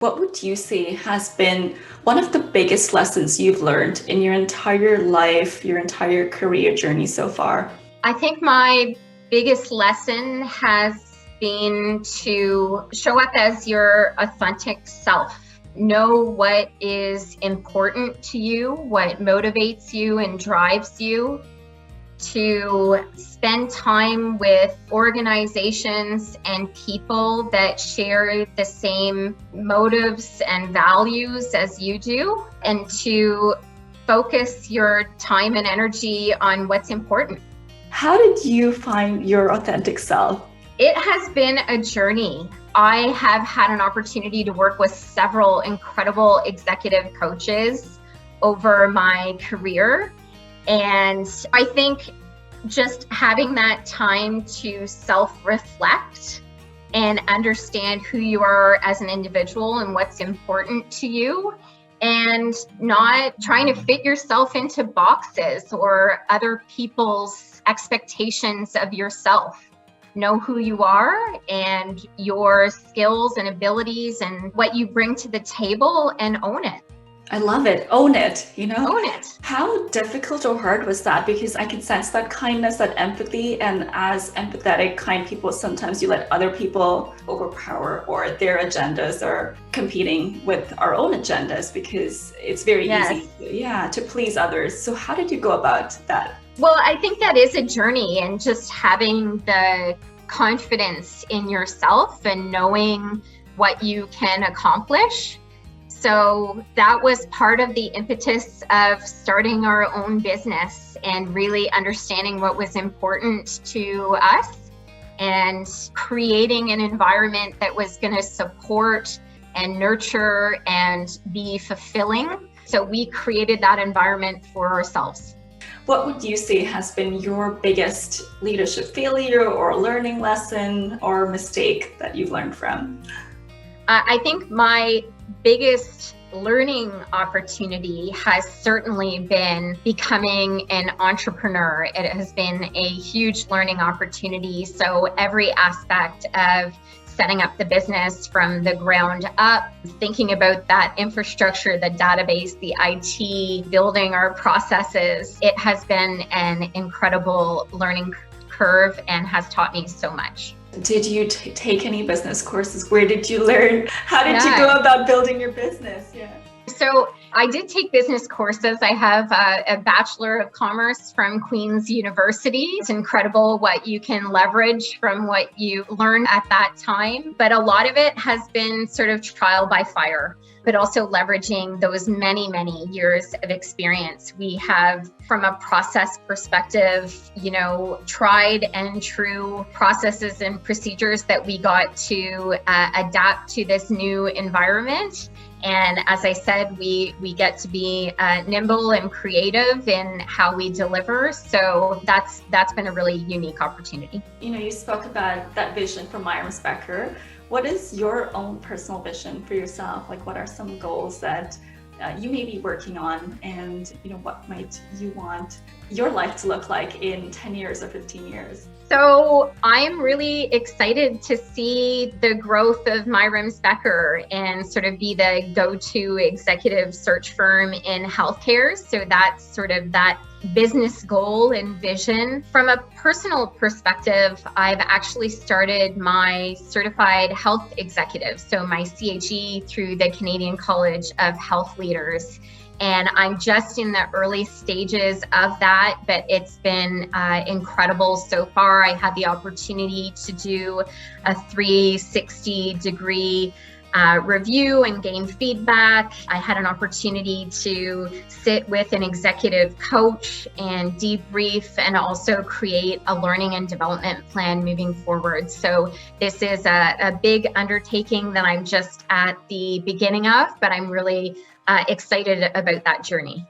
What would you say has been one of the biggest lessons you've learned in your entire life, your entire career journey so far? I think my biggest lesson has been to show up as your authentic self. Know what is important to you, what motivates you and drives you, to spend time with organizations and people that share the same motives and values as you do, and to focus your time and energy on what's important. How did you find your authentic self? It has been a journey. I have had an opportunity to work with several incredible executive coaches over my career. And I think just having that time to self-reflect and understand who you are as an individual and what's important to you, and not trying to fit yourself into boxes or other people's expectations of yourself. Know who you are and your skills and abilities and what you bring to the table, and own it. I love it. Own it, Own it. How difficult or hard was that? Because I can sense that kindness, that empathy, and as empathetic, kind people, sometimes you let other people overpower or their agendas are competing with our own agendas because it's very easy, to please others. So how did you go about that? Well, I think that is a journey, and just having the confidence in yourself and knowing what you can accomplish. So that was part of the impetus of starting our own business and really understanding what was important to us and creating an environment that was going to support and nurture and be fulfilling. So we created that environment for ourselves. What would you say has been your biggest leadership failure or learning lesson or mistake that you've learned from? I think my biggest learning opportunity has certainly been becoming an entrepreneur. It has been a huge learning opportunity. So every aspect of setting up the business from the ground up, thinking about that infrastructure, the database, the IT, building our processes, it has been an incredible learning curve and has taught me so much. Did you take any business courses? Where did you learn? How did you go about building your business? So I did take business courses. I have a Bachelor of Commerce from Queen's University. It's incredible what you can leverage from what you learn at that time. But a lot of it has been sort of trial by fire, but also leveraging those many, many years of experience. We have, from a process perspective, tried and true processes and procedures that we got to adapt to this new environment. And as I said, we get to be nimble and creative in how we deliver. So that's been a really unique opportunity. You spoke about that vision from Shiyen Becker. What is your own personal vision for yourself? Like, what are some goals that you may be working on, and what might you want your life to look like in 10 years or 15 years? So I'm really excited to see the growth of Shiyen Becker and sort of be the go-to executive search firm in healthcare. So that's sort of that business goal and vision. From a personal perspective, I've actually started my certified health executive, so my CHE through the Canadian College of Health Leaders. And I'm just in the early stages of that, but it's been incredible so far. I had the opportunity to do a 360-degree review and gain feedback. I had an opportunity to sit with an executive coach and debrief, and also create a learning and development plan moving forward. So this is a big undertaking that I'm just at the beginning of, but I'm really excited about that journey.